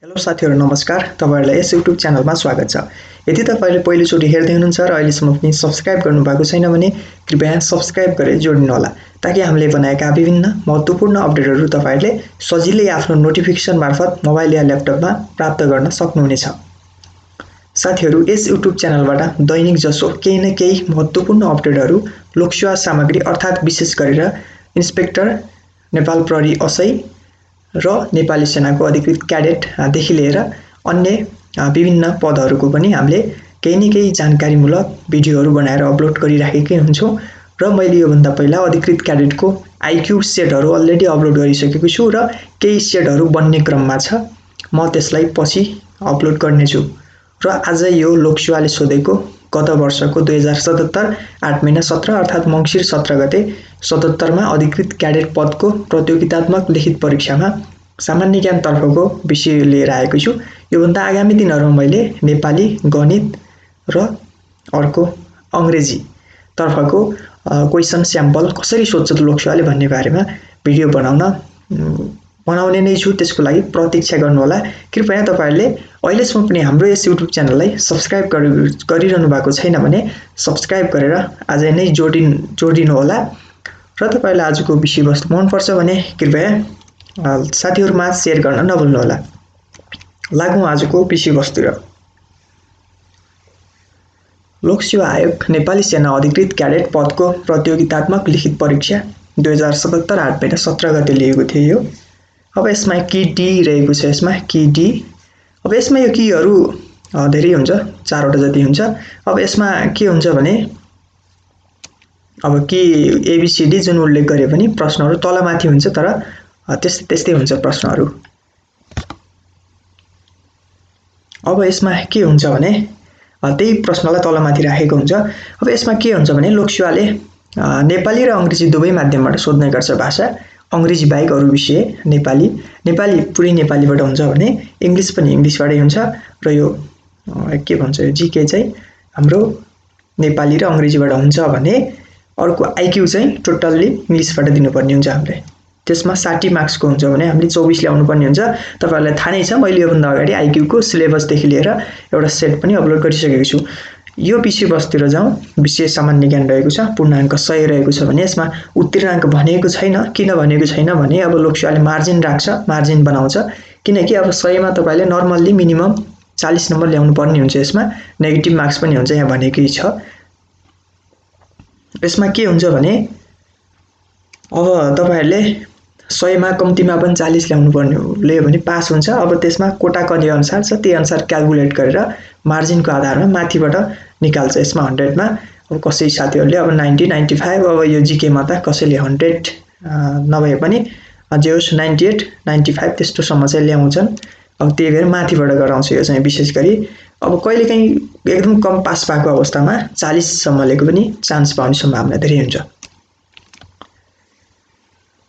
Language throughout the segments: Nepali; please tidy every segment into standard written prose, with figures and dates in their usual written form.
हेलो साथीहरु नमस्कार। तपाईहरुलाई यस YouTube च्यानलमा स्वागत छ। यदि तपाईले पहिलोचोटि हेर्दै हुनुहुन्छ र अहिलेसम्म पनि सब्स्क्राइब गर्नुभएको छैन भने कृपया सब्स्क्राइब गरेर जोड्नु होला ताकि हामीले बनाएका विभिन्न महत्त्वपूर्ण अपडेटहरु तपाईहरुले सजिलै आफ्नो नोटिफिकेसन मार्फत मोबाइल या ल्यापटपमा प्राप्त गर्न सक्नुहुनेछ। साथीहरु यस YouTube च्यानलबाट दैनिक जसो केही न केही महत्त्वपूर्ण अपडेटहरु लोकसेवा सामग्री अर्थात विशेष गरेर इन्स्पेक्टर नेपाल प्रहरी असै र नेपाली सेनाको अधिकृत क्याडेट देखि लिएर अन्य विभिन्न पदहरुको पनि हामीले केही न केही जानकारीमूलक भिडियोहरु बनाएर अपलोड गरिराखेकै हुन्छौं र मैले यो भन्दा पहिला अधिकृत क्याडेटको आईक्यू सेटहरु अलरेडी अपलोड गरिसकेको छु र केही सेटहरु बन्ने क्रममा छ। म त्यसलाई पछि अपलोड गर्ने छु र आज यो लोकसेवाले सोधेको गत वर्षको 2077 8 महिना 17 अर्थात मंसिर 17 गते 77 मा अधिकृत क्याडेट पदको प्रतियोगितात्मक लिखित परीक्षामा सामान्य ज्ञान तर्फको विषय लिएर आएको छु। यो भन्दा आगामी दिनहरुमा मैले नेपाली, गणित र अर्को अंग्रेजी तर्फको क्वेशन स्याम्पल कसरी सोध्छ लोकसेवाले भन्ने बारेमा भिडियो बनाउने नै छु। त्यसको लागि प्रतीक्षा गर्नु होला। कृपया तपाईहरुले अहिलेसम्म पनि हाम्रो यस YouTube च्यानललाई सब्स्क्राइब गरिरहनु भएको छैन भने सब्स्क्राइब गरेर आजै नै जोडिनु होला र तपाईहरुलाई आजको विषयवस्तु मन पर्छ भने कृपया साथीहरुमा शेयर गर्न नभुल्नु होला। लागौं आजको विषयवस्तुतिर। लोकसेवा आयोग नेपाली सेना अधिकृत क्याडेट पदको प्रतियोगितात्मक लिखित परीक्षा 2077 8 महिना 17 गते लिएको थियो यो। अब यसमा की डी रहेको छ। यसमा की डी। अब यसमा यो कीहरु धेरै हुन्छ, 4 वटा जति हुन्छ। अब यसमा के हुन्छ भने अब की एबीसीडी जुन उल्लेख गरे पनि प्रश्नहरु तलमाथि हुन्छ तर त्यस्तै हुन्छ प्रश्नहरु। अब यसमा के हुन्छ भने त्यही प्रश्नलाई तलमाथि राखेको हुन्छ। अब यसमा के हुन्छ भने लोकसेवाले नेपाली र अंग्रेजी दुवै माध्यमबाट सोध्ने गर्छ भाषा। अंग्रेजी बाहेक अरु विषय नेपाली पुरै नेपालीबाट हुन्छ भने इंग्लिश पनि इंग्लिशबाटै हुन्छ र यो के भन्छ यो जीके चाहिँ हाम्रो नेपाली र अंग्रेजीबाट हुन्छ भने अर्को आईक्यू चाहिँ टोटल्ली इंग्लिशबाट दिनुपर्ने हुन्छ हामीले। त्यसमा 60 मार्क्सको हुन्छ भने हामीले 24 ल्याउनु पर्ने हुन्छ। तपाईहरुलाई थाहा नै छ मैले यो भन्दा अगाडि आईक्यू को सिलेबस देखि लिएर एउटा सेट पनि अपलोड गरिसकेको छु। यो विषयवस्तुतिर जाउँ। विषय सामान्य ज्ञान रहेको छ, पूर्णांक 100 रहेको छ भने यसमा उत्तीर्णांक भनेको छैन। किन भनेको छैन भने अब लोकसेवाले मार्जिन राख्छ, मार्जिन बनाउँछ किनकि अब 100 मा तपाईले नर्मल्ली मिनिमम 40 नम्बर ल्याउनु पर्ने हुन्छ। यसमा नेगेटिभ मार्क्स पनि हुन्छ यहाँ भनेकै छ। यसमा के हुन्छ भने अब तपाईहरुले 100 मा कम्तिमा पनि 40 ल्याउनु पर्ने हो भने पास हुन्छ। अब त्यसमा कोटा कति अनुसार छ त्यही अनुसार क्याल्कुलेट गरेर मार्जिनको आधारमा माथिबाट निकाल्छ। यसमा 100 मा अब कसै साथीहरुले अब 90 95 अब यो जीके मा त कसैले 100 नभए पनि जे होस् 98 95 त्यस्तो सम्म चाहिँ ल्याउँछन्। अब त्यही भएर माथिबाट गराउँछ यो चाहिँ विशेष गरी। अब कहिलेकाहीँ एकदम कम पास भएको अवस्थामा 40 सम्म लेको पनि चान्स पाउने सम्भावना धेरै हुन्छ।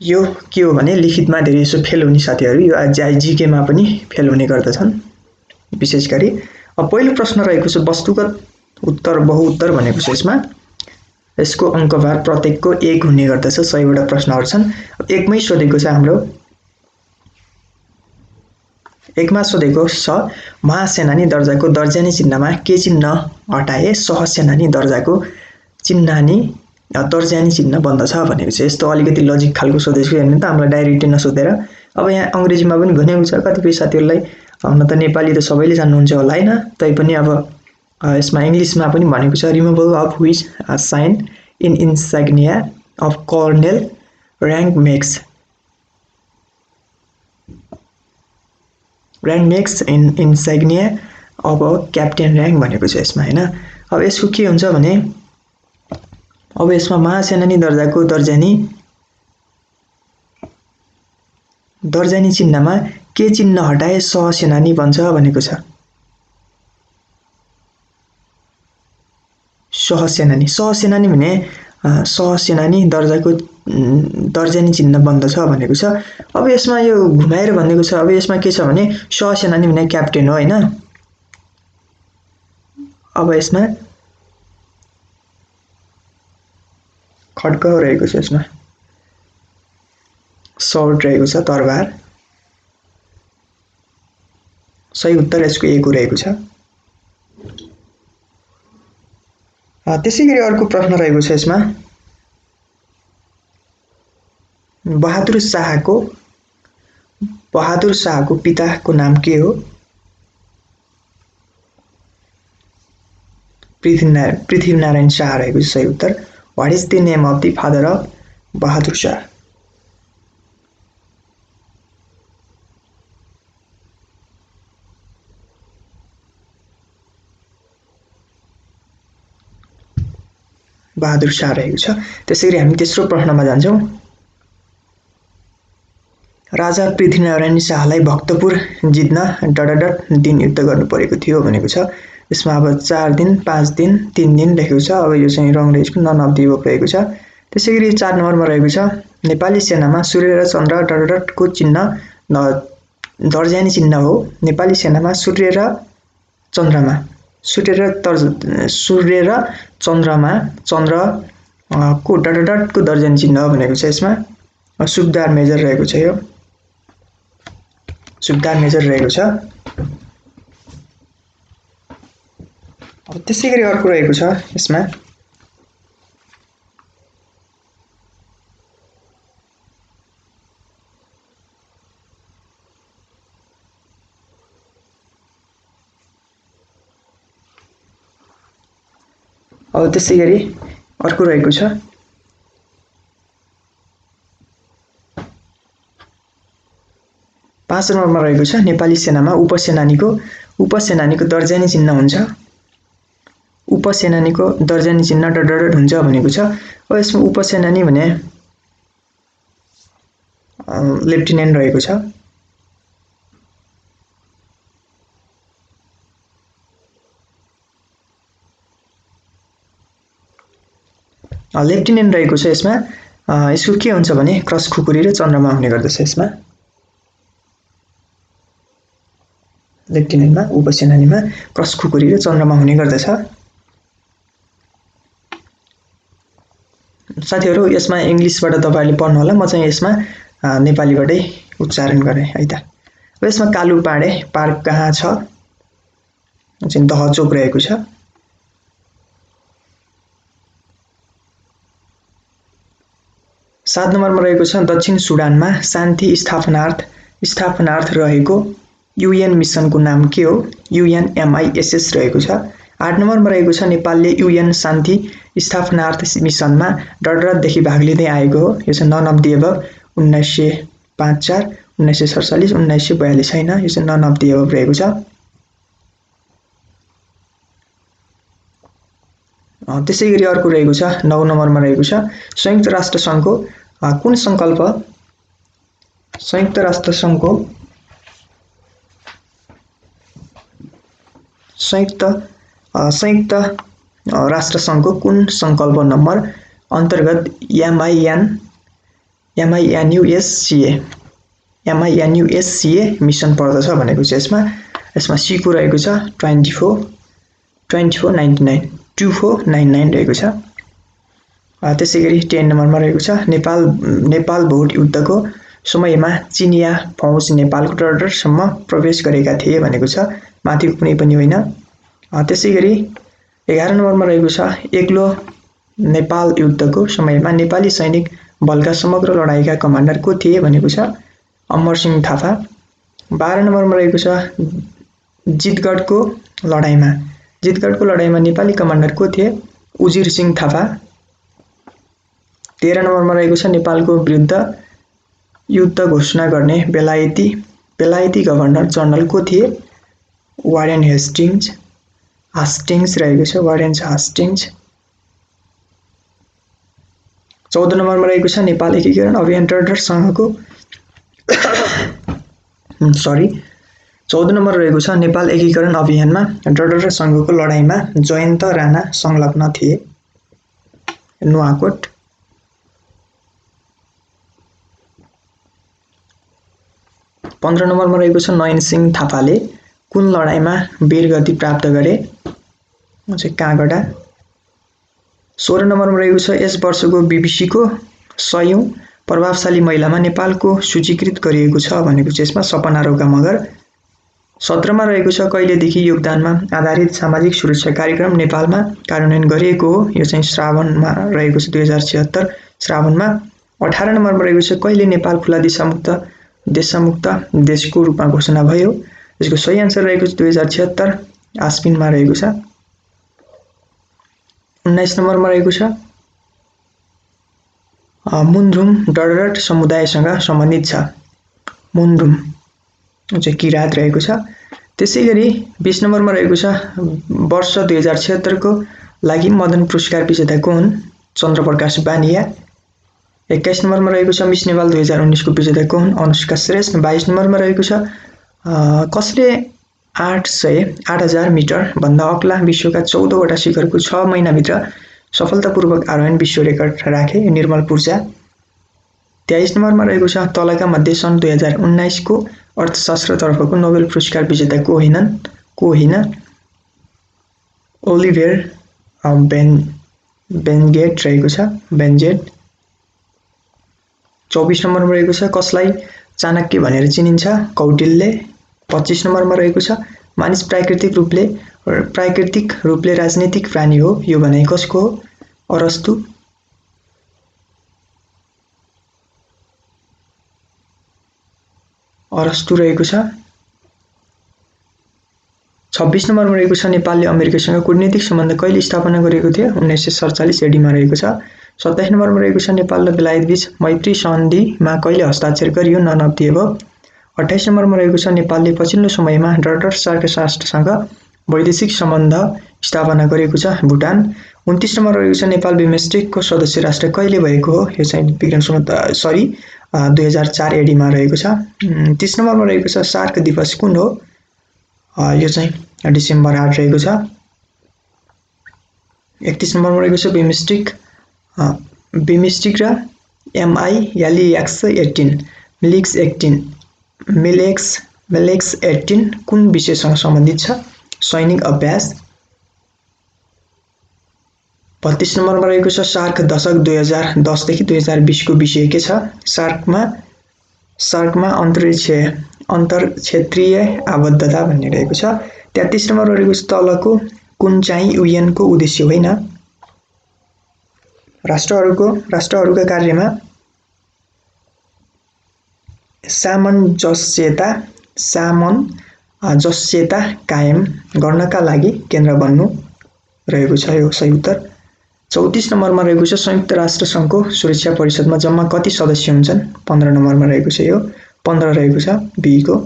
यो के हो भने लिखितमा धेरै जसो फेल हुने साथीहरु यो जीके मा पनि फेल हुने गर्दछन् विशेष गरी। अब पहिलो प्रश्न रहेको छ वस्तुगत उत्तर बहुउत्तर भनेको छ। यसको अंकभार प्रत्येकको 1 हुने गर्दछ। 100 वटा प्रश्नहरु छन्। अब एकमै सोधेको छ हाम्रो 1 मा सोधेको छ महासेनानी दर्जाको दर्जानी चिन्हमा के चिन्ह हटाए सहसेनानी दर्जाको चिन्हानी दर्जानी चिन्ह बन्दछ भनेको छ। यस्तो अलिकति लजिक खालको सोधेछु हेर्नु त हामीलाई डाइरेक्टली नसोधेर। अब यहाँ अंग्रेजीमा पनि भनेको छ कतिपय साथीहरुलाई हुन त नेपाली त सबैले जान्नुहुन्छ होला हैन तैपनि अब यसमा इंग्लिशमा पनि भनेको छ removal of which sign in insignia of colonel rank makes in insignia of captain rank भनेको छ यसमा हैन। अब यसको के हुन्छ भने अब यसमा महासेनानी दर्जाको दर्जानी चिन्हमा के चिन्ह हटाए सहसेनानी बन्छ भनेको छ। सहसेनानी भने सहसेनानी दर्जाको दर्जानी चिन्ह बन्दछ भनेको छ। अब यसमा यो घुमाएर भनेको छ। अब यसमा के छ भने सहसेनानी भने क्याप्टेन हो हैन। अब यसमा खड्ग रहेको छ। यसमा सर्ट रहेको छ तरबार सही उत्तर यसको ए को रहेको छ। त्यसैगरी अर्को प्रश्न रहेको छ यसमा, बहादुर शाहको पिताको नाम के हो? पृथ्वीनारायण शाह रहेको छ सही उत्तर। What is the name of the father of Bahadur Shah? Bahadur Shah रहेको छ। त्यसैगरी हामी तेस्रो प्रश्नमा जान्छौँ। राजा पृथ्वीनारायण शाहलाई भक्तपुर जित्न डडडट दिन युद्ध गर्नु परेको थियो भनेको छ। यसमा अब 4 दिन, 5 दिन, 3 दिन लेखेको छ। अब यो चाहिँ रङ रहेको नन अफ द अबभ रहेको छ। त्यसैगरी 4 नम्बरमा रहेको छ, नेपाली सेनामा सूर्य र चन्द्र डडडटको चिन्ह दर्जानी चिन्ह हो। नेपाली सेनामा सूर्य र चन्द्रमा को डडडटको दर्जानी चिन्ह हो भनेको छ। यसमा सुबेदार मेजर रहेको छ। यो सुबेदार मेजर रहेको छ। अब त्यसैगरी अर्को रहेको छ यसमा, अब त्यसैगरी अर्को रहेको छ, पाँच नम्बरमा रहेको छ, नेपाली सेनामा उपसेनानीको दर्जानी चिन्ह हुन्छ। उपसेनानीको दर्जानी चिन्ह डडडट हुन्छ भनेको छ। अब यसमा उपसेनानी भने लेफ्टिनेन्ट रहेको छ। लेफ्टिनेन्ट रहेको छ। यसमा यसको के हुन्छ भने क्रस खुकुरी र चन्द्रमा हुने गर्दछ। यसमा लेफ्टिनेन्टमा उपसेनानीमा क्रस खुकुरी र चन्द्रमा हुने गर्दछ। साथीहरु यसमा इंग्लिशबाट तपाईहरुले पढ्नु होला, म चाहिँ यसमा नेपालीबाटै उच्चारण गरे है त। अब यसमा कालुपाडे पार्क कहाँ छ? चाहिँ दहचोक रहेको छ। सात नम्बरमा रहेको छ दक्षिण सुडानमा शान्ति स्थापनार्थ रहेको UN मिसनको नाम के हो? UNMISS रहेको छ। 8 नम्बरमा रहेको छ नेपालले UN शान्ति स्थापनार्थ मिसनमा डडरदेखि भाग लिँदै आएको हो। यो चाहिँ नन अफ द अबभ 1905-4, 1947, 1942 हैन, यो चाहिँ नन अफ द अबभ रहेको छ। त्यसैगरी अर्को रहेको छ 9 नम्बरमा रहेको छ संयुक्त राष्ट्र संघको कुन संकल्प संयुक्त राष्ट्र संघको कुन संकल्प नम्बर अन्तर्गत MINUSCA मिसन पर्दछ भनेको छ। यसमा सी को रहेको छ 2499 रहेको छ। त्यसैगरी 10 नम्बरमा रहेको छ नेपाल भोट युद्धको समयमा चिनिया फौज नेपालको डडरसम्म प्रवेश गरेका थिए भनेको छ, माथिको कुनै पनि होइन। त्यसैगरी 11 नम्बरमा रहेको छ एक्लो नेपाल युद्धको समयमा नेपाली सैनिक बलका समग्र लडाईका कमान्डर को थिए भनेको छ, अमरसिंह थापा। 12 नम्बरमा रहेको छ जितगढको लडाईमा नेपाली कमान्डर को थिए? उजिर सिंह थापा। 13 नम्बरमा रहेको छ नेपालको विरुद्ध युद्ध घोषणा गर्ने बेलायती गभर्नर जनरल को थिए? वारेन हास्टिङ्स रहेको छ, वारेन हास्टिङ्स। 14 नम्बरमा रहेको छ नेपाल एकीकरण अभियान डडर संघको 14 नम्बर रहेको छ नेपाल एकीकरण अभियानमा डडर संघको लडाईँमा जयन्त राणा संलग्न थिए? नुवाकोट। 15 नम्बरमा रहेको छ नयन सिंह थापाले कुन लडाईँमा वीरगति प्राप्त गरे? चाहिँ काँगडा। 16 नम्बरमा रहेको छ यस वर्षको BBC को 100औं प्रभावशाली महिलामा नेपालको सूचीकृत गरिएको छ भनेको छ। यसमा सपना रोका मगर। 17 मा रहेको छ कहिलेदेखि योगदानमा आधारित सामाजिक सुरक्षा कार्यक्रम नेपालमा कार्यान्वयन गरिएको हो। यो चाहिँ श्रावणमा रहेको छ 2076 श्रावणमा। 18 नम्बरमा रहेको छ कहिले नेपाल खुला देशमुक्त देशको रूपमा घोषणा भयो। यसको सही आन्सर रहेको छ 2076 आश्विनमा रहेको छ। 19 नम्बरमा रहेको छ मुन्धुम डडरट समुदायसँग सम्बन्धित छ। मुन्धुम चाहिँ किरात रहेको छ। त्यसैगरी 20 नम्बरमा रहेको छ वर्ष 2076 को लागि मदन पुरस्कार विजेता को हुन्। चन्द्रप्रकाश बानिया। 21 नम्बरमा रहेको छ मिस नेपाल 2019 को विजेता को हुन्। अनुष्का श्रेष्ठ। 22 नम्बरमा रहेको छ कसले 8000 मिटर भन्दा अग्ला विश्वका 14 वटा शिखरको 6 महिनाभित्र सफलतापूर्वक आरोहण विश्व रेकर्ड राखे। निर्मल पूर्जा। 23 नम्बरमा रहेको छ तलका मध्ये सन् 2019 को अर्थशास्त्रतर्फको नोबेल पुरस्कार विजेता को होइन। ओलिभियर बेनगेट रहेको छ। बेनजेट। 24 नम्बरमा रहेको छ कसलाई चाणक्य भनेर चिनिन्छ। कौटिल्य। 25 नम्बरमा रहेको छ मानिस प्राकृतिक रूपले राजनीतिक प्राणी हो। यो भनाइ कसको हो। अरस्तु। रहेको छ। 26 नम्बरमा रहेको छ नेपालले अमेरिकासँग कूटनीतिक सम्बन्ध कहिले स्थापना गरेको थियो। 1947 एडीमा रहेको छ। 27 नम्बरमा रहेको छ नेपाल र बेलायत बीच मैत्री सन्धिमा कहिले हस्ताक्षर गरियो। Non of the above. 28 नम्बरमा रहेको छ नेपालले पछिल्लो समयमा डटर सार्क राष्ट्रसँग वैदेशिक सम्बन्ध स्थापना गरेको छ। भुटान। 29 नम्बरमा रहेको छ नेपाल बिमस्टेकको सदस्य राष्ट्र कहिले भएको हो। यो चाहिँ 2004 एडीमा रहेको छ। 30 नम्बरमा रहेको छ सार्क दिवस कुन हो। यो चाहिँ डिसेम्बर 8 रहेको छ। 31 नम्बरमा रहेको छ बिमस्टेक र MILEX 18 कुन विषयसँग सम्बन्धित छ। सैनिक अभ्यास। 32 नम्बरमा रहेको छ सार्क दशक 2010 देखि 2020 को विषय के छ। सार्कमा अन्तर्क्षेत्रीय आबद्धता भन्ने रहेको छ। 33 नम्बरमा रहेको छ तलको कुन चाहिँ UN को उद्देश्य होइन। राष्ट्रहरूका कार्यमा सामञ्जस्यता कायम गर्नका लागि केन्द्र बन्नु रहेको छ। यो सही उत्तर। 34 नम्बरमा रहेको छ संयुक्त राष्ट्र संघको सुरक्षा परिषदमा जम्मा कति सदस्य हुन्छन्। 15 नम्बरमा रहेको छ। यो 15 रहेको छ बी को।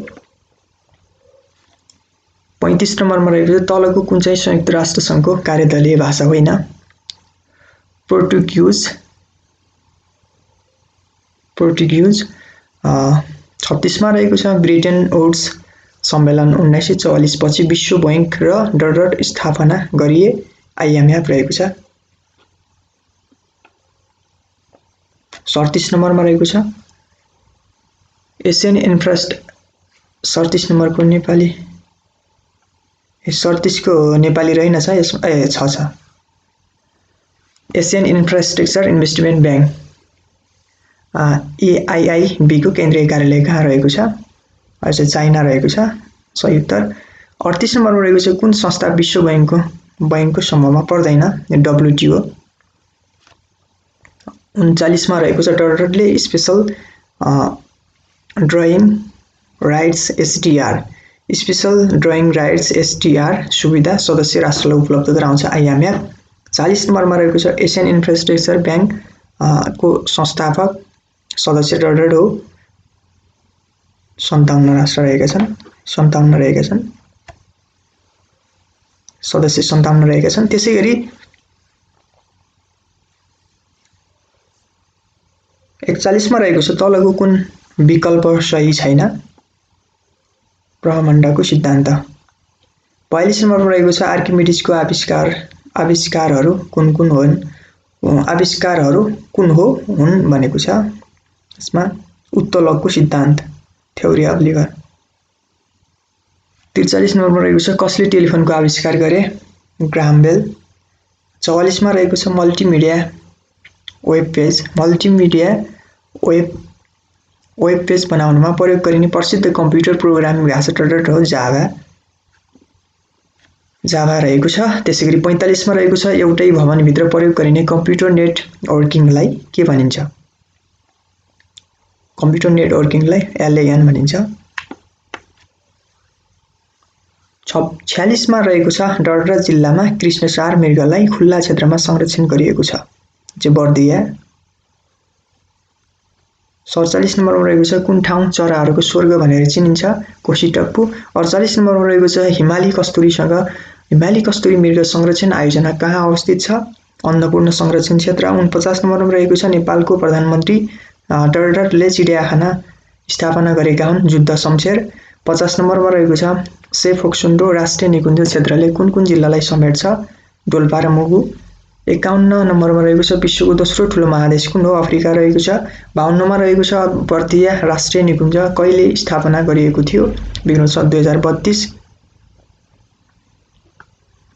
35 नम्बरमा रहेको छ तलको कुन चाहिँ संयुक्त राष्ट्र संघको कार्यदलीय भाषा होइन। पोर्टुगिज। 36 मा रहेको छ ब्रिटेन वुड्स सम्मेलन 1944 पछि विश्व बैंक र डडरट स्थापना गरिए। IMF रहेको छ। 37 नम्बरमा रहेको छ एसियन इन्फ्रास्ट्रक्चर। 37 नम्बरको नेपाली 37 को नेपाली रहेन छ। छ Asian infrastructure investment bank AIIB को केन्द्रीय कार्यालय कहाँ रहेको छ। अहिले चाइना रहेको छ। सही उत्तर। 38 नम्बरमा रहेको छ कुन संस्था विश्व बैंकको समूहमा पर्दैन। WTO। 39 मा रहेको छ डडरटले स्पेशल ड्रइङ राइट्स SDR सुविधा सदस्य राष्ट्रलाई उपलब्ध गराउँछ। IMF। 40 नम्बरमा रहेको छ एसियन इन्फ्रास्ट्रक्चर बैंक को संस्थापक सदस्य डडरट हो। 57 राष्ट्र रहेका छन्। 57 रहेका छन् सदस्य। 57 रहेका छन्। त्यसैगरी 41 मा रहेको छ तलको कुन विकल्प सही छैन। ब्रह्माण्डको सिद्धान्त। 42 नम्बरमा रहेको छ आर्किमिडिजको आविष्कारहरू कुन हुन् भनेको छ। यसमा उत्तोलकको सिद्धान्त थ्योरी अफ लिभर। 43 नम्बरमा रहेको छ कसले टेलिफोनको आविष्कार गरे। ग्राहम बेल। 44 मा रहेको छ मल्टिमिडिया वेब वेब पेज बनाउनमा प्रयोग गरिने प्रसिद्ध कम्प्युटर प्रोग्रामिङ भाषा डट हो जाभा रहेको छ। त्यसैगरी 45 मा रहेको छ एउटै भवनभित्र प्रयोग गरिने कम्प्युटर नेटवर्किङलाई के भनिन्छ? कम्प्युटर नेटवर्किङलाई LAN भनिन्छ। 46 मा रहेको छ डडरा जिल्लामा कृष्णसार मृगलाई खुल्ला क्षेत्रमा संरक्षण गरिएको छ। बर्दिया। 47 नम्बरमा रहेको छ कुन ठाउँ चराहरूको स्वर्ग भनेर चिनिन्छ? कोशीटप्पु। 48 नम्बरमा रहेको छ हिमाली कस्तुरी मृग संरक्षण आयोजना कहाँ अवस्थित छ? अन्नपूर्ण संरक्षण क्षेत्र। 49 नम्बरमा रहेको छ नेपालको प्रधानमन्त्री डडरले चिडियाखाना स्थापना गरेका हुन् जुद्ध शमशेर। 50 नम्बरमा रहेको छ सेफोक्सुन्डो राष्ट्रिय निकुञ्ज क्षेत्रले कुन कुन जिल्लालाई समेट्छ? डोल्पा र मुगु। 51 नम्बरमा रहेको छ विश्वको दोस्रो ठुलो महादेश कुन हो? अफ्रिका रहेको छ। 52 मा रहेको छ बर्दिया राष्ट्रिय निकुञ्ज कहिले स्थापना गरिएको थियो? विक्रम सम्वत 2032।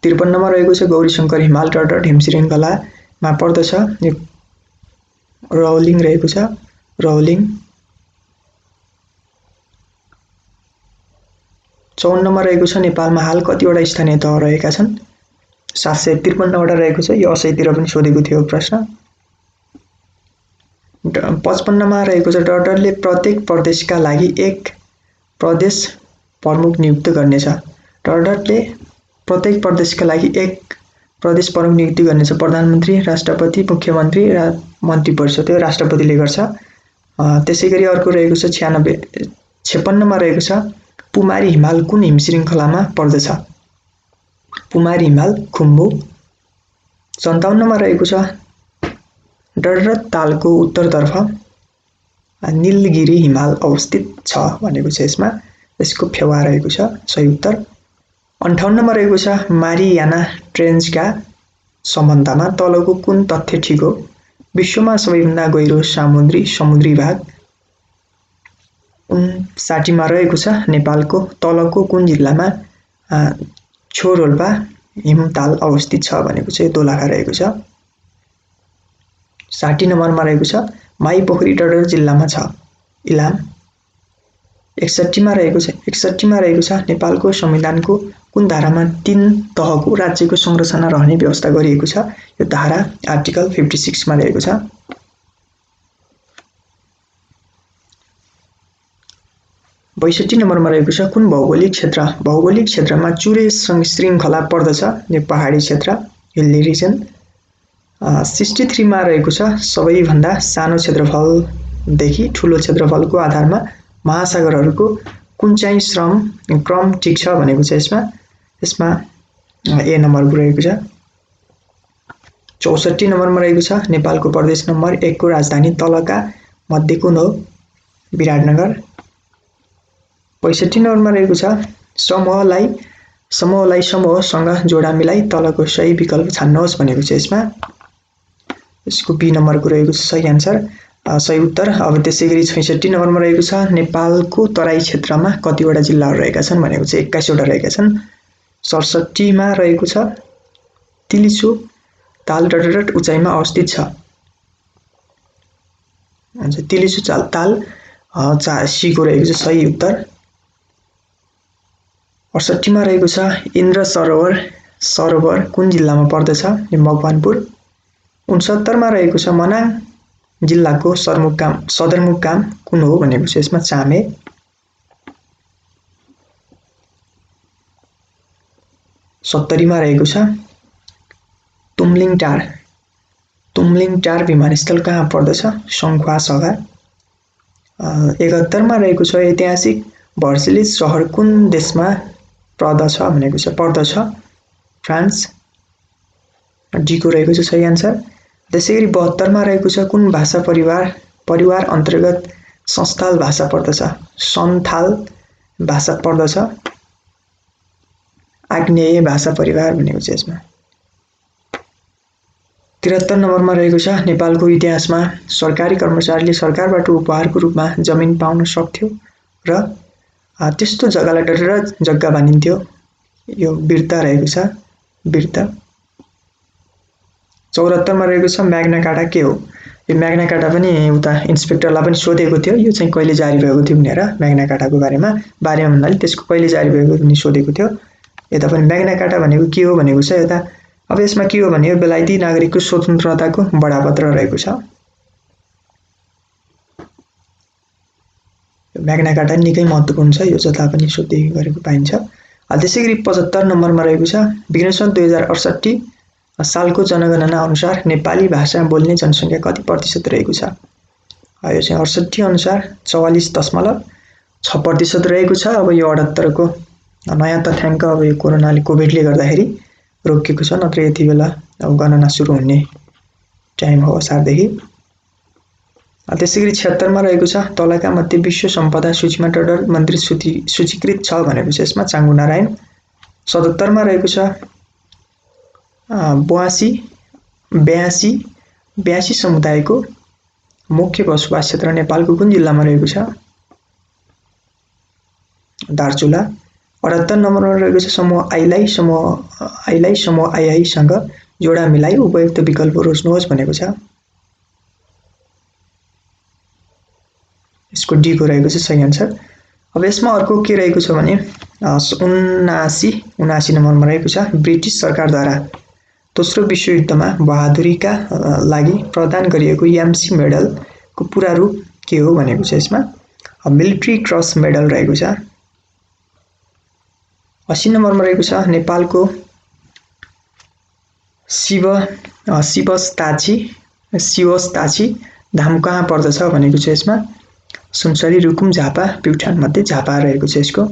53 मा रहेको छ गौरीशंकर हिमाल डट हिमश्रृङ्खलामा पर्दछ। रौलिङ रहेको छ। रौलिङ। 54 मा रहेको छ नेपालमा हाल कतिवटा स्थानीय तह रहेका छन्? 753 वटा रहेको छ। यो 80 तिर पनि सोधेको थियो प्रश्न। 55 मा रहेको छ डडरले प्रत्येक प्रदेशका लागि एक प्रदेश प्रमुख नियुक्त गर्नेछ। डडरले प्रत्येक प्रदेशका लागि एक प्रदेश प्रमुख नियुक्ति गर्नेछ। प्रधानमन्त्री, राष्ट्रपति, मुख्यमन्त्री र मन्त्री परिषद यो राष्ट्रपतिले गर्छ। त्यसैगरी अर्को रहेको छ 56 मा रहेको छ पुमारी हिमाल कुन हिमश्रृङ्खलामा पर्दछ? पुमारी हिमाल खुम्बु। 57 मा रहेको छ डडर तालको उत्तरतर्फ नीलगिरी हिमाल अवस्थित छ भनेको छ। यसको फेवा रहेको छ सही उत्तर। 58 मा रहेको छ मारियाना ट्रेन्चका सम्बन्धमा तलको कुन तथ्य ठिक हो? विश्वमा सबैभन्दा गहिरो समुद्री भाग। 59 मा रहेको छ नेपालको तलको कुन जिल्लामा छोरोल्पा हिमताल अवस्थित छ भनेको चाहिँ दोलखा रहेको छ। 60 नम्बरमा रहेको छ माई पोखरी डडर जिल्लामा छ। इलाम। 61 मा रहेको छ नेपालको संविधानको कुन धारामा 3 तहको राज्यको संरचना रहने व्यवस्था गरिएको छ? यो धारा आर्टिकल 56 मा रहेको छ। 62 नम्बरमा रहेको छ कुन भौगोलिक क्षेत्रमा चुरे श्रृङ्खला पर्दछ? यो पहाडी क्षेत्र हिल्ली रिजन। 63 मा रहेको छ सबैभन्दा सानो क्षेत्रफलदेखि ठुलो क्षेत्रफलको आधारमा महासागरहरूको कुन चाहिँ क्रम ठिक छ भनेको छ। यसमा ए नम्बरको रहेको छ। 64 नम्बरमा रहेको छ नेपालको प्रदेश नम्बर 1 को राजधानी तलका मध्ये कुन हो? विराटनगर। 65 नम्बरमा रहेको छ समूहसँग जोडा मिलाई तलको सही विकल्प छान्नुहोस् भनेको छ। यसको बी नम्बरको रहेको छ सही आन्सर सही उत्तर। अब त्यसैगरी 66 नम्बरमा रहेको छ नेपालको तराई क्षेत्रमा कतिवटा जिल्लाहरू रहेका छन् भनेको चाहिँ 21 वटा रहेका छन्। 67 मा रहेको छ तिलिचो ताल डडरट उचाइमा अवस्थित छ। तिलिचो ताल सी को रहेको छ सही उत्तर। 68 मा रहेको छ इन्द्र सरोवर कुन जिल्लामा पर्दछ? मकवानपुर। 69 मा रहेको छ मनाङ जिल्लाको सदरमुकाम कुन हो भनेको छ। यसमा चामे। 70 मा रहेको छ तुमलिङ टार विमानस्थल कहाँ पर्दछ? सङ्खुवासभा। 71 मा रहेको छ ऐतिहासिक भर्सेलिस सहर कुन देशमा पर्दछ भनेको छ? पर्दछ फ्रान्स। डी को रहेको छ सही आन्सर। त्यसैगरी 72 मा रहेको छ कुन भाषा परिवार अन्तर्गत संस्थाल भाषा पर्दछ? सन्थाल भाषा पर्दछ। आग्नेय भाषा परिवार भनेको छ यसमा। 73 नम्बरमा रहेको छ नेपालको इतिहासमा सरकारी कर्मचारीले सरकारबाट उपहारको रूपमा जमिन पाउन सक्थ्यो र त्यस्तो जग्गालाई डडर जग्गा भनिन्थ्यो। यो बिर्ता रहेको छ बिर्ता। 74 मा रहेको छ म्याग्ना कार्टा के हो? यो म्याग्ना कार्टा पनि उता इन्सपेक्टरलाई पनि सोधेको थियो यो चाहिँ कहिले जारी भएको थियो भनेर म्याग्ना कार्टाको बारेमा भन्नाले त्यसको कहिले जारी भएको पनि सोधेको थियो। यता पनि म्याग्ना कार्टा भनेको के हो भनेको छ यता। अब यसमा के हो भने बेलायती नागरिकको स्वतन्त्रताको बडापत्र रहेको छ। म्याग्ना कार्टा निकै महत्त्वपूर्ण छ, यो जता पनि सोध्दै गरेको पाइन्छ। त्यसैगरी 75 नम्बरमा रहेको छ विघ्नेश्वर 2068 सालको जनगणना अनुसार नेपाली भाषा बोल्ने जनसङ्ख्या कति प्रतिशत रहेको छ? यो चाहिँ 68 अनुसार 44.6% रहेको छ। अब यो 78 को नयाँ तथ्याङ्क अब यो कोभिडले गर्दाखेरि रोकिएको छ, नत्र यति बेला अब गणना सुरु हुने टाइम हो असारदेखि। त्यसैगरी 76 मा रहेको छ तलका मध्ये विश्व सम्पदा सूचीमा डडर मन्दिर सूचीकृत छ भनेको छ यसमा चाङ्गु नारायण। 77 मा रहेको छ 82 समुदायको मुख्य बसोबास क्षेत्र नेपालको कुन जिल्लामा रहेको छ? दार्चुला। 78 नम्बरमा रहेको छ समूह आईलाई समूह आईसँग जोडा मिलाई उपयुक्त विकल्प रोज्नुहोस् भनेको छ। यसको डी को रहेको छ सही आन्सर। अब यसमा अर्को के रहेको छ भने 79 नम्बरमा रहेको छ ब्रिटिस सरकारद्वारा दोस्रो विश्वयुद्धमा बहादुरीका लागि प्रदान गरिएको याम्सी मेडलको पूरा रूप के हो भनेको छ यसमा मिलिट्री क्रस मेडल रहेको छ। 80 नम्बरमा रहेको छ नेपालको शिवस्ताछी धाम कहाँ पर्दछ भनेको छ यसमा सुनसरी रुकुम झापा प्युठान मध्ये झापा रहेको छ यसको।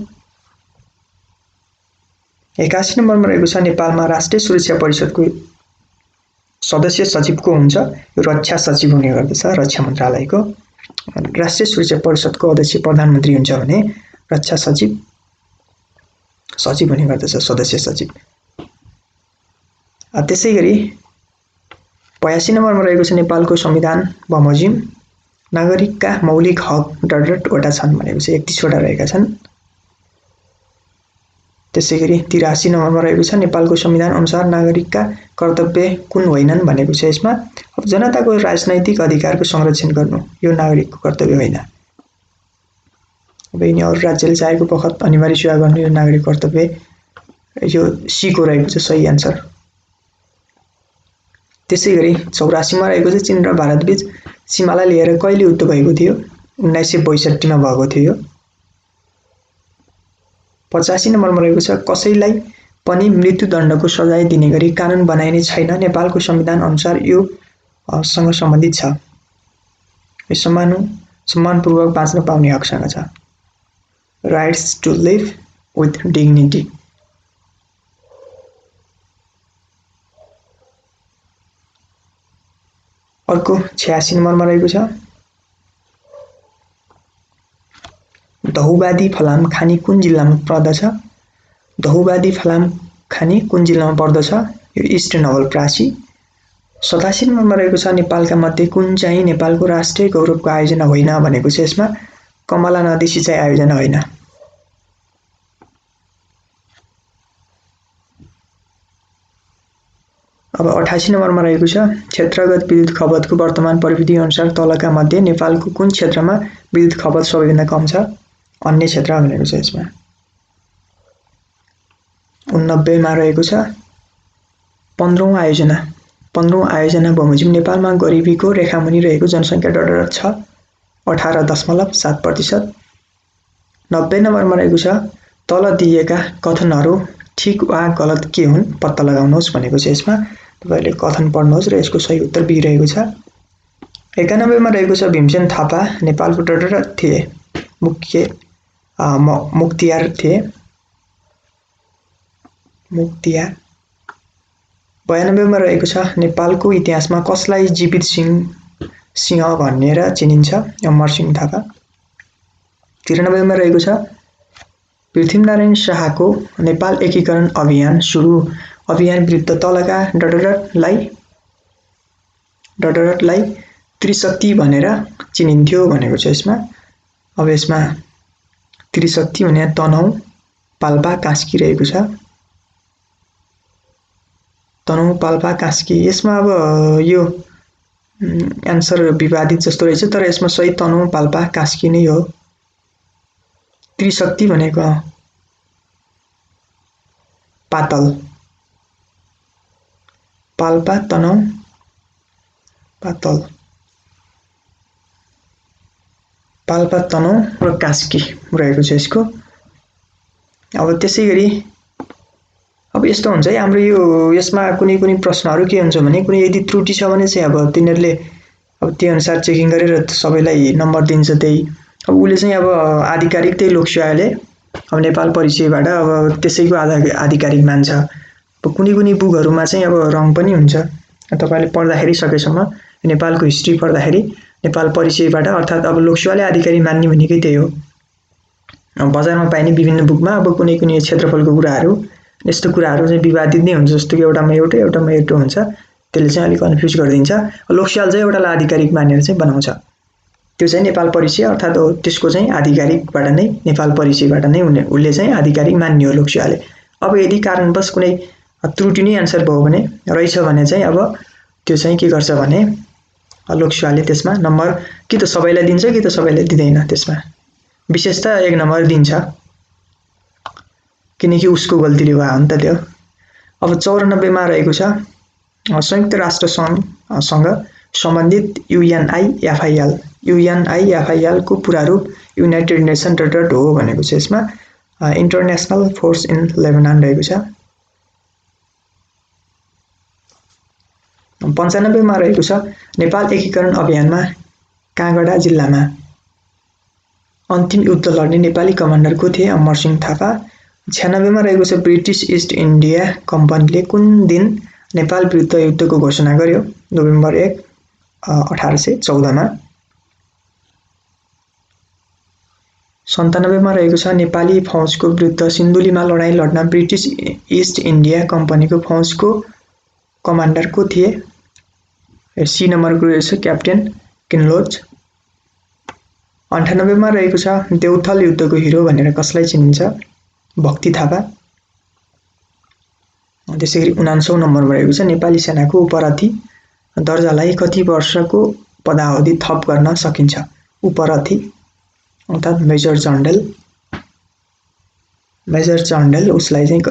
81 नम्बरमा रहेको छ नेपालमा राष्ट्रिय सुरक्षा परिषदको सदस्य सचिव को हुन्छ? यो रक्षा सचिव हुने गर्दछ, रक्षा मन्त्रालयको। राष्ट्रिय सुरक्षा परिषदको अध्यक्ष प्रधानमन्त्री हुन्छ भने रक्षा सचिव हुने गर्दछ, सदस्य सचिव। त्यसैगरी 82 नम्बरमा रहेको छ नेपालको संविधान बमोजिम नागरिकका मौलिक हक वटा छन् भनेको छ 31 वटा रहेका छन्। त्यसैगरी 83 नम्बरमा रहेको छ नेपालको संविधान अनुसार नागरिकका कर्तव्य कुन होइनन् भनेको छ यसमा अब जनताको राजनैतिक अधिकारको संरक्षण गर्नु यो नागरिकको कर्तव्य होइन। अब यिनी अरू राज्यले चाहेको बखत अनिवार्य सेवा गर्नु यो नागरिक कर्तव्य, यो सी को रहेको छ सही आन्सर। त्यसैगरी 84 मा रहेको छ चीन र भारत बीच सीमालाई लिएर कहिले युद्ध भएको थियो? 1962 मा भएको थियो। 85 नम्बरमा रहेको छ कसैलाई पनि मृत्युदण्डको सजाय दिने गरी कानुन बनाइने छैन, नेपालको संविधान अनुसार यो सँग सम्बन्धित छ। यो सम्मानपूर्वक बाँच्न पाउने हकसँग छ। Rights to live with dignity. अर्को 86 नम्बरमा रहेको छ दहुबादी फलाम खानी कुन जिल्लामा पर्दछ? दहुबादी फलाम खानी कुन जिल्लामा पर्दछ? यो इस्ट नवलपरासी। 87 नम्बरमा रहेको छ नेपालका मध्ये कुन चाहिँ नेपालको राष्ट्रिय गौरवको आयोजना होइन भनेको छ यसमा कमला नदी सिँचाइ आयोजना होइन। अब 88 नम्बरमा रहेको छ क्षेत्रगत विद्युत खपतको वर्तमान प्रविधि अनुसार तलका मध्ये नेपालको कुन क्षेत्रमा विद्युत खपत सबैभन्दा कम छ? अन्य क्षेत्र भनेको छ यसमा। 89 मा रहेको छ 15औं आयोजना बमोजिम नेपालमा गरिबीको रेखामुनि रहेको जनसङ्ख्या डडर छ 18.7%। 90 नम्बरमा रहेको छ तल दिएका कथनहरू ठीक वा गलत के हुन् पत्ता लगाउनुहोस् भनेको छ यसमा तपाईले कथन पढ्नुहोस् र यसको सही उत्तर बी रहेको छ। 91 मा रहेको छ भीमसेन थापा नेपालको डडर थिए मुक्तियार थिए। 92 मा रहेको छ नेपालको इतिहासमा कसलाई जीवित सिंह भनेर चिनिन्छ? अमरसिंह थापा। 93 मा रहेको छ पृथ्वीनारायण शाहको नेपाल एकीकरण अभियान विरुद्ध तलका डडरतलाई त्रिशक्ति भनेर चिनिन्थ्यो भनेको छ यसमा। अब यसमा त्रिशक्ति भने तनहुँ पाल्पा कास्की रहेको छ। तनहुँ पाल्पा कास्की। यसमा अब यो एन्सर विवादित जस्तो रहेछ, तर यसमा सही तनहुँ पाल्पा कास्की नै हो। त्रिशक्ति भनेको पातल, पाल्पा तनहुँ पातल, पाल्पा तनहुँ र कास्की रहेको छ यसको। अब त्यसै गरी अब यस्तो हुन्छ है हाम्रो यसमा कुनै प्रश्नहरू के हुन्छ भने कुनै यदि त्रुटि छ भने चाहिँ अब तिनीहरूले अब त्यो अनुसार चेकिङ गरेर सबैलाई नम्बर दिन्छ। त्यही अब उसले चाहिँ अब आधिकारिक त्यही लोकसेवाले अब नेपाल परिचयबाट अब त्यसैको आधिकारिक मान्छ। अब कुनै बुकहरूमा चाहिँ अब रङ पनि हुन्छ। तपाईले पढ्दाखेरि सकेसम्म नेपालको हिस्ट्री पढ्दाखेरि नेपाल परिचयबाट अर्थात् अब लोकसेवाले आधिकारिक मान्ने भनेकै त्यही हो। बजारमा पाइने विभिन्न बुकमा अब कुनै क्षेत्रफलको कुराहरू यस्तो कुराहरू चाहिँ विवादित नै हुन्छ, जस्तो कि एउटामा एउटै एउटामा एउटो हुन्छ, त्यसले चाहिँ अलिक कन्फ्युज गरिदिन्छ। लोकसेवाले चाहिँ एउटालाई आधिकारिक मानेर चाहिँ बनाउँछ, त्यो चाहिँ नेपाल परिचय अर्थात् त्यसको चाहिँ आधिकारिकबाट नै नेपाल परिचयबाट नै उसले चाहिँ आधिकारिक मान्ने हो लोकसेवाले। अब यदि कारणवश कुनै त्रुटि नै एन्सर भयो भने रहेछ भने चाहिँ अब त्यो चाहिँ के गर्छ भने लोकसेवाले त्यसमा नम्बर कि त सबैलाई दिन्छ कि त सबैलाई दिँदैन। त्यसमा विशेषतः 1 नम्बर दिन्छ किनकि उसको गल्तीले भयो नि त त्यो। अब 94 मा रहेको छ संयुक्त राष्ट्र सङ्घसँग सम्बन्धित UNIFIL को पूरा रूप युनाइटेड नेसन हो भनेको छ। यसमा इन्टरनेसनल फोर्स इन लेबनान रहेको छ। 95 मा रहेको छ नेपाल एकीकरण अभियानमा काँगडा जिल्लामा अन्तिम युद्ध लड्ने नेपाली कमान्डर को थिए? अमरसिंह थापा। 96 मा रहेको छ ब्रिटिश इस्ट इन्डिया कम्पनीले कुन दिन नेपाल विरुद्ध युद्धको घोषणा गर्यो? नोभेम्बर 1, 1814 मा। 97 मा रहेको छ नेपाली फौजको विरुद्ध सिन्धुलीमा लडाईँ लड्न ब्रिटिश इस्ट इन्डिया कम्पनीको फौजको कमान्डर को थिए? सी नम्बरको रहेछ क्याप्टेन किनलोच। 98 मा रहेको छ देउथल युद्धको हिरो भनेर कसलाई चिनिन्छ? भक्ति थापा। त्यसैगरी 49 नम्बरमा रहेको छ नेपाली सेनाको उपरथी दर्जालाई कति वर्षको पदावधि थप गर्न सकिन्छ? उपरथी अर्थात् मेजर जनरल उसलाई चाहिँ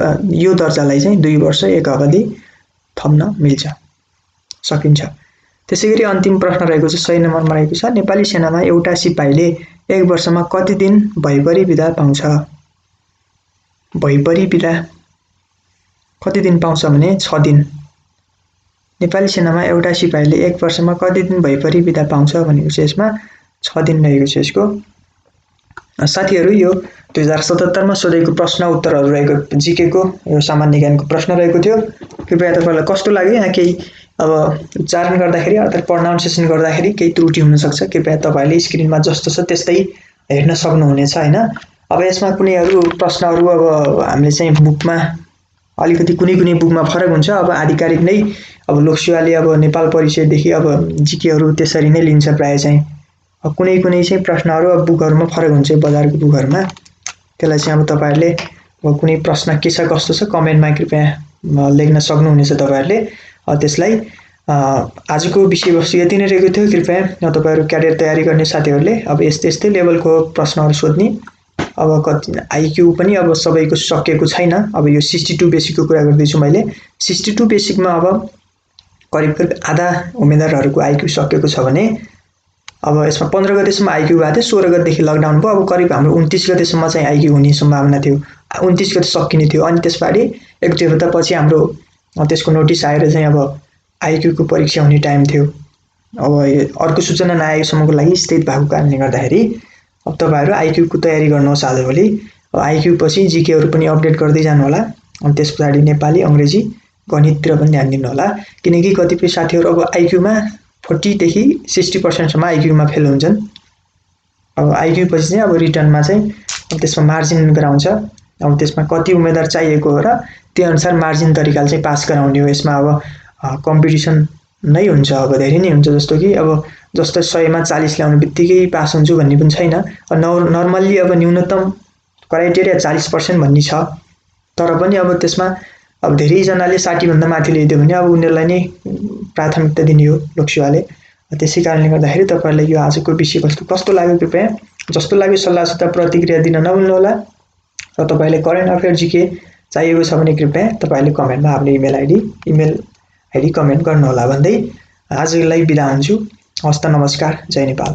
यो दर्जालाई चाहिँ 2 वर्ष एक अवधि थप्न सकिन्छ। त्यसैगरी अन्तिम प्रश्न रहेको छ 100 नम्बरमा रहेको छ नेपाली सेनामा एउटा सिपाहीले 1 वर्षमा कति दिन भैपरी बिदा पाउँछ? भैपरी बिदा कति दिन पाउँछ भने 6 दिन। नेपाली सेनामा एउटा सिपाहीले 1 वर्षमा कति दिन भैपरी बिदा पाउँछ भनेको छ यसमा 6 दिन रहेको छ यसको। साथीहरू यो 2077 मा सोधेको प्रश्न उत्तरहरू रहेको जीके को यो सामान्य ज्ञानको प्रश्न रहेको थियो। कृपया तपाईलाई कस्तो लाग्यो? यहाँ केही अब उच्चारण गर्दाखेरि अर्थात् प्रोनाउन्सिएसन गर्दाखेरि केही त्रुटि हुन सक्छ। कृपया तपाईले स्क्रिनमा जस्तो छ त्यस्तै हेर्न सक्नुहुनेछ हैन। अब यसमा कुनै प्रश्नहरू अब हामीले चाहिँ बुकमा अलिकति कुनै बुकमा फरक हुन्छ। अब आधिकारिक नै अब लोकसेवाले अब नेपाल परिचयदेखि अब जीकेहरू त्यसरी नै लिन्छ प्राय चाहिँ। अब कुनै चाहिँ प्रश्नहरू अब बुकहरुमा फरक हुन्छ बजारको बुकहरुमा। त्यसलाई चाहिँ अब तपाईहरुले अब कुनै प्रश्न के छ कस्तो छ कमेन्टमा कृपया लेख्न सक्नुहुनेछ तपाईहरुले। त्यसलाई आजको विषयवस्तु यति नै रहेको थियो। कृपया तपाईहरु क्याडेट तयारी गर्ने साथीहरुले अब यस्तै लेभलको प्रश्नहरु सोध्ने। अब कति आईक्यू पनि अब सबैको सकेको छैन। अब यो 62 बेसिकको कुरा गर्दैछु मैले। 62 बेसिकमा अब करिब आधा उम्मेदवारहरुको आईक्यू सकेको छ भने अब यसमा 15 गतेसम्म आईक्यू भएको थियो। 16 गतेदेखि लकडाउन भयो। अब करिब हाम्रो 29 गतेसम्म चाहिँ आईक्यू हुने सम्भावना थियो। 29 गते सकिने थियो। अनि त्यसपछि 1-2 हप्तापछि हाम्रो त्यसको नोटिस आएर चाहिँ अब आईक्यू को परीक्षा हुने टाइम थियो। अब अर्को सूचना नआएसम्मको लागि स्थित भएको कारणले गर्दाखेरि अब तपाईहरु आईक्यू को तयारी गर्नुहोस् आजभोलि। आईक्यू पछि जीकेहरु पनि अपडेट गर्दै जानु होला। अनि त्यसपछि नेपाली, अंग्रेजी, गणिततिर पनि ध्यान दिनु होला। किनकि कतिपय साथीहरु अब आईक्यू मा 40 देखि 60% सम्म आईक्यू मा फेल हुन्छन्। अब आईक्यू पछि चाहिँ अब रिटर्नमा चाहिँ त्यसमा मार्जिन गराउँछ। अब त्यसमा कति उम्मेदवार चाहिएको हो र त्यो अनुसार मार्जिन तरिकाले चाहिँ पास गराउने हो। यसमा अब कम्पिटिसन नै हुन्छ। अब धेरै नै हुन्छ। जस्तो कि अब जस्तो 100 मा 40 ल्याउने बित्तिकै पास हुन्छु भन्ने पनि छैन। नर्मल्ली अब न्यूनतम क्राइटेरिया 40% भन्ने छ। तर पनि अब त्यसमा अब धेरै जनाले 60 भन्दा माथि ल्याइदियो भने अब उनीहरुलाई नै प्राथमिकता दिने हो लोकसेवाले। त्यसै कारणले गर्दाखेरि तपाईहरुले यो आजको विषयवस्तु कस्तो लाग्यो कृपया जस्तो लाग्यो सल्लाह सुझाव प्रतिक्रिया दिन नभुल्नुहोला र तपाईले करेन्ट अफेयर जीके चाहिएको छ भने कृपया तपाईले कमेन्टमा आफ्नो इमेल आइडी कमेन्ट गर्नुहोला भन्दै आजलाई बिदा हुन्छु हस्त नमस्कार जय नेपाल।